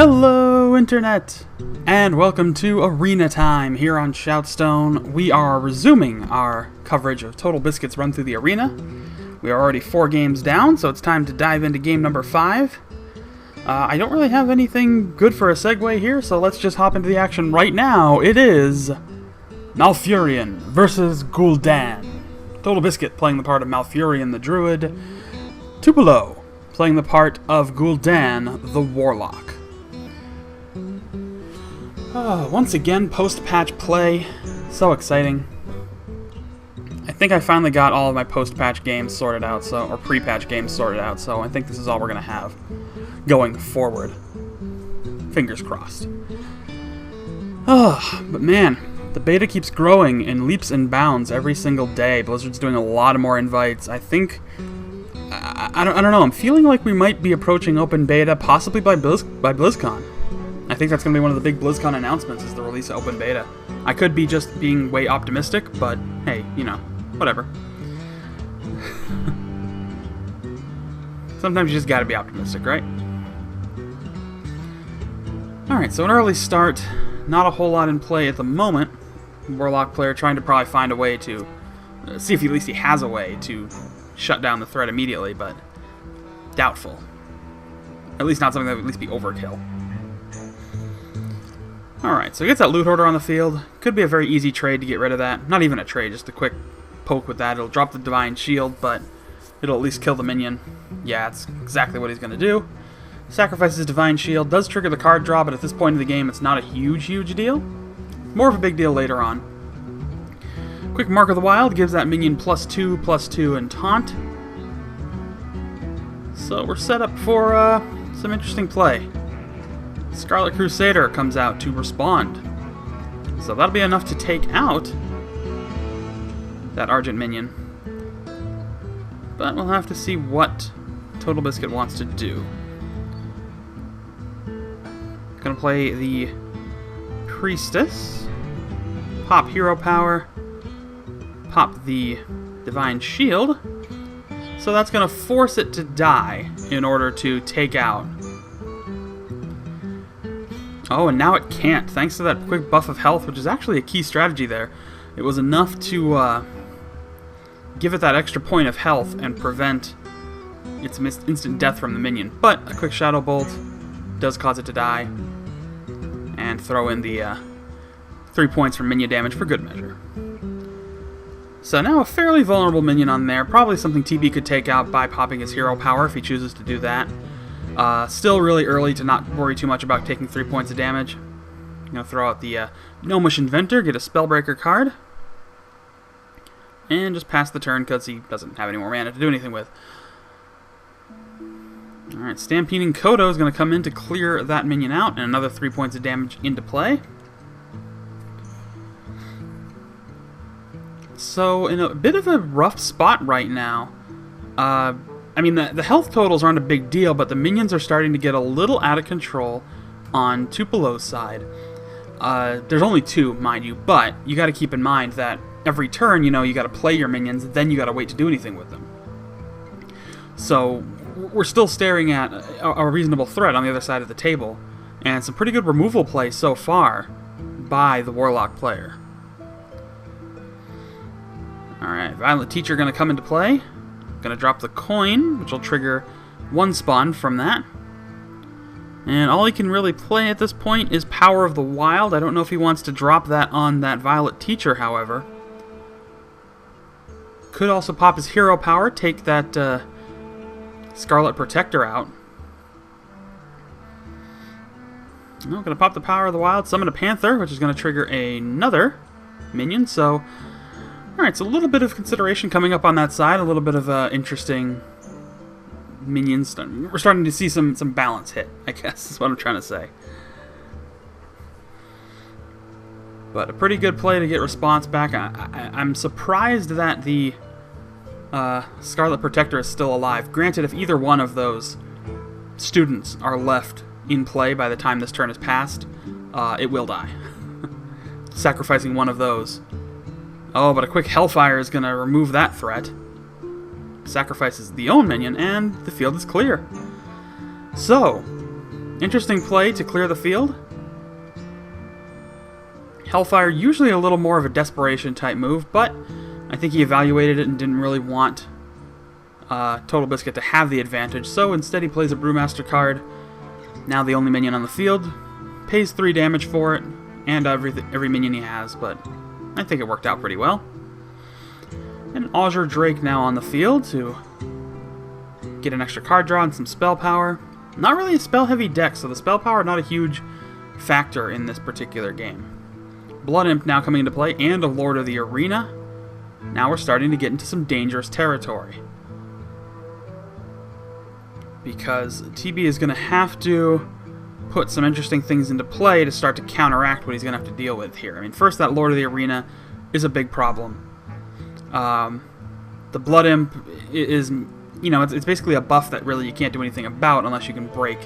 Hello, Internet, and welcome to Arena Time here on ShoutStone. We are resuming our coverage of Totalbiscuit's run through the arena. We are already 4 games down, so it's time to dive into game number 5. I don't really have anything good for a segue here, so let's just hop into the action right now. It is Malfurion versus Gul'dan. Totalbiscuit playing the part of Malfurion the Druid. Tupelo playing the part of Gul'dan the Warlock. Once again, post-patch play. So exciting. I think I finally got all of my post-patch games sorted out, or pre-patch games sorted out, so I think this is all we're going to have going forward. Fingers crossed. But man, the beta keeps growing in leaps and bounds every single day. Blizzard's doing a lot of more invites. I think... I don't know, I'm feeling like we might be approaching open beta, possibly by BlizzCon. I think that's going to be one of the big BlizzCon announcements, is the release of open beta. I could be just being way optimistic, but hey, you know, whatever. Sometimes you just gotta be optimistic, right? Alright, so an early start. Not a whole lot in play at the moment. Warlock player trying to probably find a way to... see if at least he has a way to shut down the threat immediately, but doubtful. At least not something that would at least be overkill. Alright, so he gets that loot hoarder on the field. Could be a very easy trade to get rid of that. Not even a trade, just a quick poke with that. It'll drop the Divine Shield, but it'll at least kill the minion. Yeah, it's exactly what he's going to do. Sacrifices Divine Shield. Does trigger the card draw, but at this point in the game, it's not a huge deal. More of a big deal later on. Quick Mark of the Wild gives that minion +2/+2 and taunt. So we're set up for some interesting play. Scarlet Crusader comes out to respond. So that'll be enough to take out that Argent minion. But we'll have to see what Totalbiscuit wants to do. Gonna play the Priestess. Pop Hero Power. Pop the Divine Shield. So that's gonna force it to die in order to take out. Oh, and now it can't, thanks to that quick buff of health, which is actually a key strategy there. It was enough to give it that extra point of health and prevent its instant death from the minion. But a quick Shadow Bolt does cause it to die, and throw in the 3 points for minion damage for good measure. So now a fairly vulnerable minion on there, probably something TB could take out by popping his hero power if he chooses to do that. Still really early to not worry too much about taking 3 points of damage. I'm going to throw out the Gnomish Inventor, get a Spellbreaker card, and just pass the turn because he doesn't have any more mana to do anything with. Alright, Stampeding Kodo is going to come in to clear that minion out, and another 3 points of damage into play. So, in a bit of a rough spot right now. I mean, the health totals aren't a big deal, but the minions are starting to get a little out of control on Tupelo's side. There's only 2, mind you, but you got to keep in mind that every turn, you know, you got to play your minions, then you got to wait to do anything with them. So, we're still staring at a reasonable threat on the other side of the table, and some pretty good removal play so far by the Warlock player. Alright, Violent Teacher going to come into play. Going to drop the coin, which will trigger 1 spawn from that. And all he can really play at this point is Power of the Wild. I don't know if he wants to drop that on that Violet Teacher, however. Could also pop his Hero Power, take that Scarlet Protector out. I'm going to pop the Power of the Wild, summon a Panther, which is going to trigger another minion, so... Alright, so a little bit of consideration coming up on that side, a little bit of interesting minions. We're starting to see some balance hit, I guess, is what I'm trying to say. But a pretty good play to get response back. I'm surprised that the Scarlet Protector is still alive. Granted, if either one of those students are left in play by the time this turn is passed, it will die. Sacrificing one of those. Oh, but a quick Hellfire is going to remove that threat. Sacrifices the own minion, and the field is clear. So, Interesting play to clear the field. Hellfire, usually a little more of a desperation type move, but I think he evaluated it and didn't really want Totalbiscuit to have the advantage, so instead he plays a Brewmaster card, now the only minion on the field, pays 3 damage for it, and every minion he has, but I think it worked out pretty well. And Azure Drake now on the field to get an extra card draw and some spell power. Not really a spell-heavy deck, so the spell power not a huge factor in this particular game. Blood Imp now coming into play, and a Lord of the Arena. Now we're starting to get into some dangerous territory, because TB is going to have to put some interesting things into play to start to counteract what he's going to have to deal with here. I mean, first, that Lord of the Arena is a big problem. The Blood Imp is, you know, it's basically a buff that really you can't do anything about unless you can break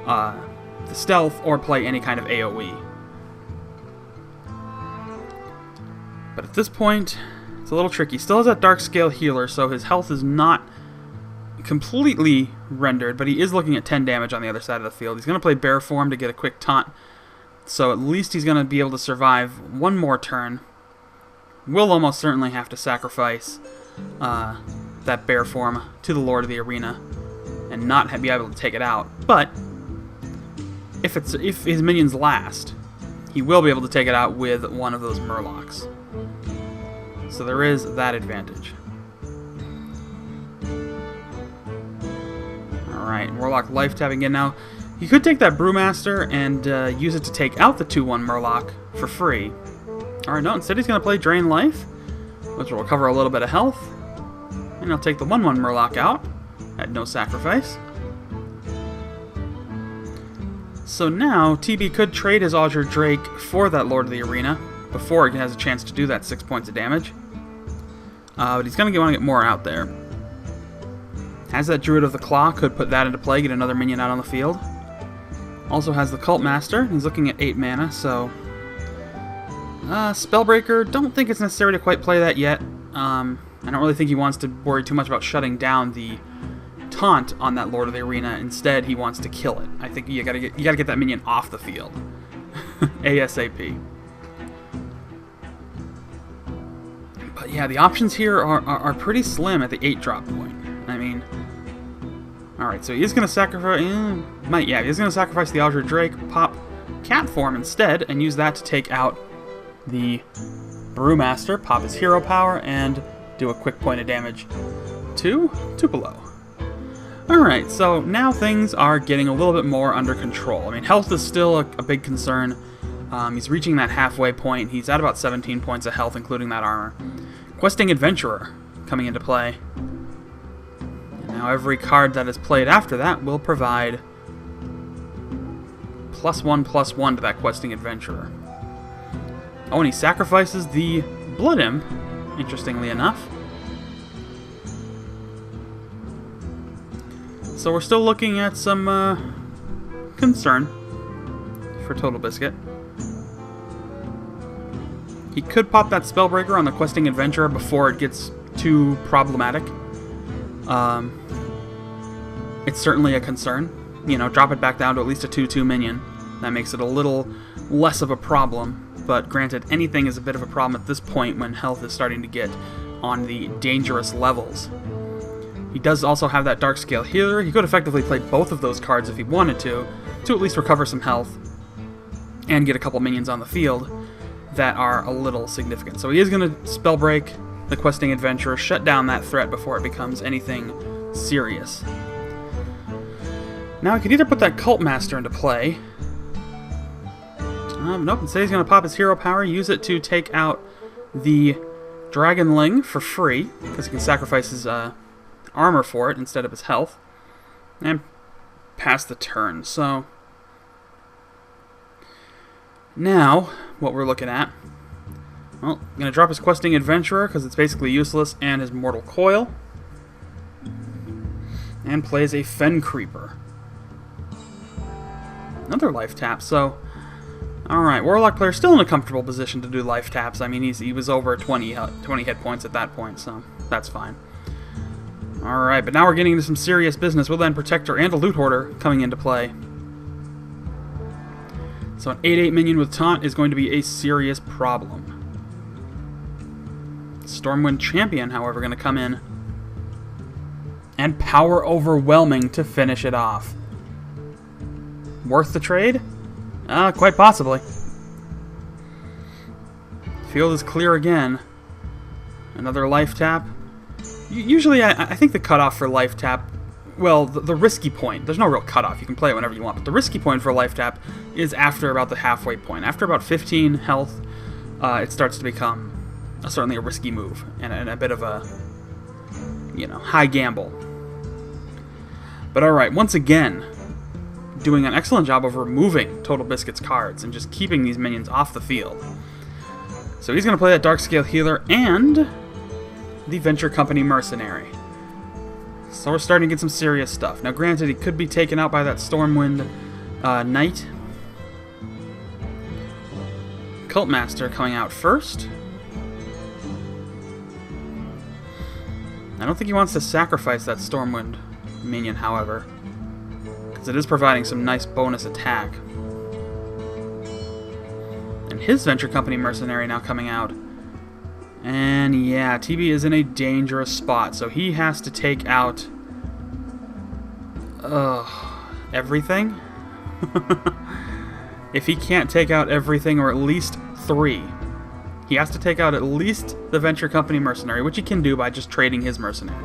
the stealth or play any kind of AoE. But at this point, it's a little tricky. Still has that Dark Scale Healer, so his health is not completely rendered, but he is looking at 10 damage on the other side of the field. He's going to play Bear Form to get a quick taunt, so at least he's going to be able to survive one more turn. Will almost certainly have to sacrifice that Bear Form to the Lord of the Arena and not be able to take it out. But if his minions last, he will be able to take it out with one of those Murlocs. So there is that advantage. Alright, Warlock life tapping in now. He could take that Brewmaster and use it to take out the 2/1 Murloc for free. Alright, no, instead he's going to play Drain Life, which will recover a little bit of health. And he'll take the 1/1 Murloc out at no sacrifice. So now, TB could trade his Azure Drake for that Lord of the Arena before he has a chance to do that 6 points of damage. But he's going to want to get more out there. Has that Druid of the Claw, could put that into play, get another minion out on the field. Also has the Cult Master, he's looking at 8 mana, so... Spellbreaker, don't think it's necessary to quite play that yet. I don't really think he wants to worry too much about shutting down the taunt on that Lord of the Arena. Instead, he wants to kill it. I think you gotta get that minion off the field. ASAP. But yeah, the options here are pretty slim at the 8-drop point. I mean... Alright, so he is going to sacrifice... he's going to sacrifice the Azure Drake, pop Cat Form instead, and use that to take out the Brewmaster, pop his hero power, and do a quick point of damage to Tupelo. Alright, so now things are getting a little bit more under control. I mean, health is still a big concern. He's reaching that halfway point. He's at about 17 points of health, including that armor. Questing Adventurer coming into play. Now every card that is played after that will provide +1/+1 to that Questing Adventurer. Oh, and he sacrifices the Blood Imp, interestingly enough. So we're still looking at some concern for Totalbiscuit. He could pop that Spellbreaker on the Questing Adventurer before it gets too problematic. It's certainly a concern. You know, drop it back down to at least a 2/2 minion. That makes it a little less of a problem. But granted, anything is a bit of a problem at this point when health is starting to get on the dangerous levels. He does also have that Dark Scale Healer. He could effectively play both of those cards if he wanted to at least recover some health and get a couple minions on the field that are a little significant. So he is going to Spellbreak the Questing Adventurer, shut down that threat before it becomes anything serious. Now he could either put that Cult Master into play. Nope, instead he's going to pop his hero power, use it to take out the Dragonling for free, because he can sacrifice his armor for it instead of his health, and pass the turn. So now what we're looking at, well, I'm going to drop his Questing Adventurer because it's basically useless, and his Mortal Coil, and plays a Fen Creeper. Another life tap, so alright, Warlock player still in a comfortable position to do life taps. I mean, he was over 20 hit points at that point, so that's fine. Alright, but now we're getting into some serious business with Gul'dan Protector and a Loot Hoarder coming into play. So an 8/8 minion with taunt is going to be a serious problem. Stormwind Champion, however, going to come in and power overwhelming to finish it off. Worth the trade? Quite possibly. Field is clear again. Another life tap. Usually, I think the cutoff for life tap, well, the risky point, there's no real cutoff, you can play it whenever you want, but the risky point for life tap is after about the halfway point. After about 15 health, it starts to become certainly a risky move, and a bit of a, high gamble. But alright, once again, doing an excellent job of removing Totalbiscuit's cards and just keeping these minions off the field. So he's going to play that Darkscale Healer and the Venture Company Mercenary. So we're starting to get some serious stuff. Now granted, he could be taken out by that Stormwind Knight. Cultmaster coming out first. I don't think he wants to sacrifice that Stormwind minion, however, because it is providing some nice bonus attack. And his Venture Company Mercenary now coming out. And yeah, TB is in a dangerous spot, so he has to take out everything. If he can't take out everything, or at least 3, he has to take out at least the Venture Company Mercenary, which he can do by just trading his Mercenary.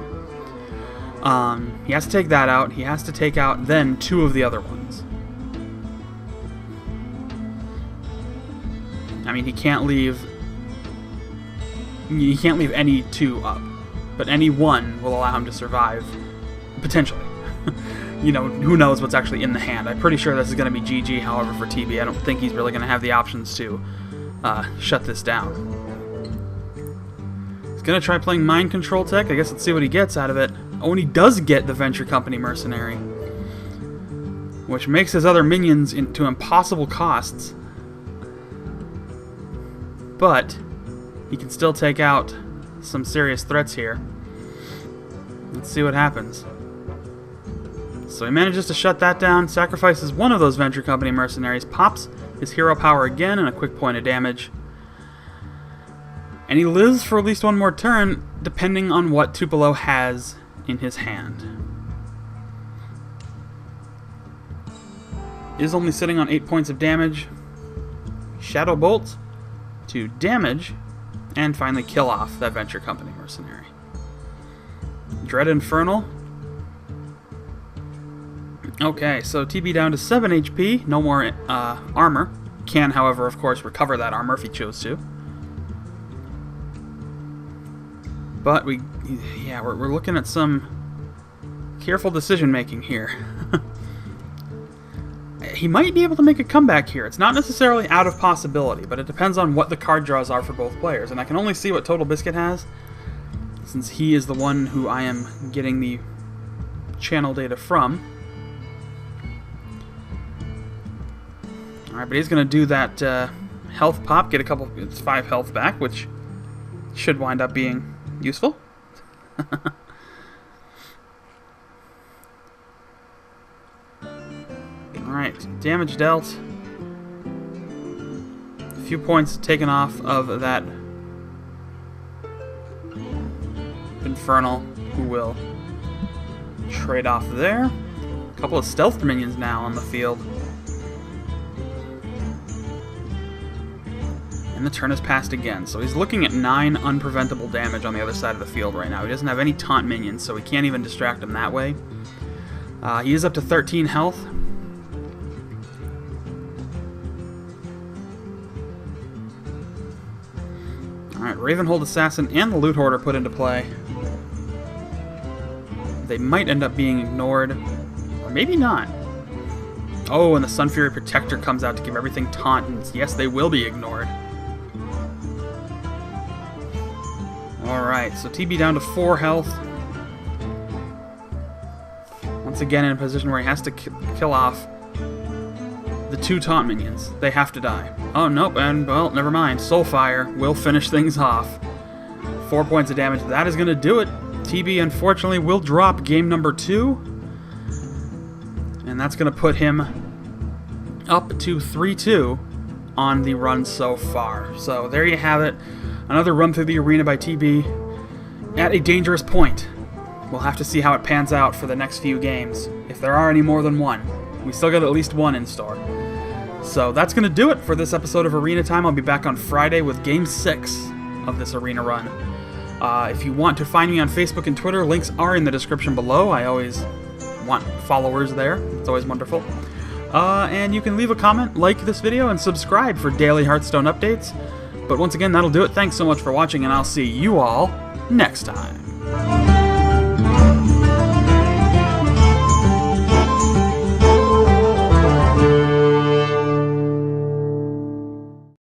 He has to take that out. He has to take out then 2 of the other ones. I mean, he can't leave any 2 up, but any 1 will allow him to survive, potentially. Who knows what's actually in the hand. I'm pretty sure this is going to be GG, however, for TB. I don't think he's really going to have the options to shut this down. He's going to try playing Mind Control Tech. I guess let's see what he gets out of it. Oh, and he does get the Venture Company Mercenary, which makes his other minions into impossible costs. But he can still take out some serious threats here. Let's see what happens. So he manages to shut that down, sacrifices one of those Venture Company Mercenaries, pops his hero power again and a quick point of damage. And he lives for at least 1 more turn, depending on what Tupelo has in his hand. Is only sitting on 8 points of damage. Shadow Bolt to damage, and finally kill off that Venture Company Mercenary. Dread Infernal. Okay, so TB down to 7 HP, no more armor. Can, however, of course, recover that armor if he chose to. But we're looking at some careful decision making here. He might be able to make a comeback here. It's not necessarily out of possibility, but it depends on what the card draws are for both players. And I can only see what Totalbiscuit has, since he is the one who I am getting the channel data from. Alright, but he's going to do that health pop, get it's 5 health back, which should wind up being useful. Alright, damage dealt. A few points taken off of that Infernal, who will trade off there. A couple of stealth minions now on the field. And the turn has passed again, so he's looking at 9 unpreventable damage on the other side of the field right now. He doesn't have any taunt minions, so he can't even distract him that way. He is up to 13 health. Alright, Ravenhold Assassin and the Loot Hoarder put into play. They might end up being ignored, or maybe not. Oh, and the Sunfury Protector comes out to give everything taunt, and yes, they will be ignored. Alright, so TB down to 4 health. Once again in a position where he has to kill off the 2 taunt minions. They have to die. Oh, nope, and, well, never mind. Soulfire will finish things off. 4 points of damage. That is going to do it. TB, unfortunately, will drop game number 2. And that's going to put him up to 3-2 on the run so far. So there you have it. Another run through the arena by TB at a dangerous point. We'll have to see how it pans out for the next few games, if there are any more than one. We still got at least one in store. So that's going to do it for this episode of Arena Time. I'll be back on Friday with Game 6 of this arena run. If you want to find me on Facebook and Twitter, links are in the description below. I always want followers there. It's always wonderful. And you can leave a comment, like this video, and subscribe for daily Hearthstone updates. But once again, that'll do it. Thanks so much for watching, and I'll see you all next time.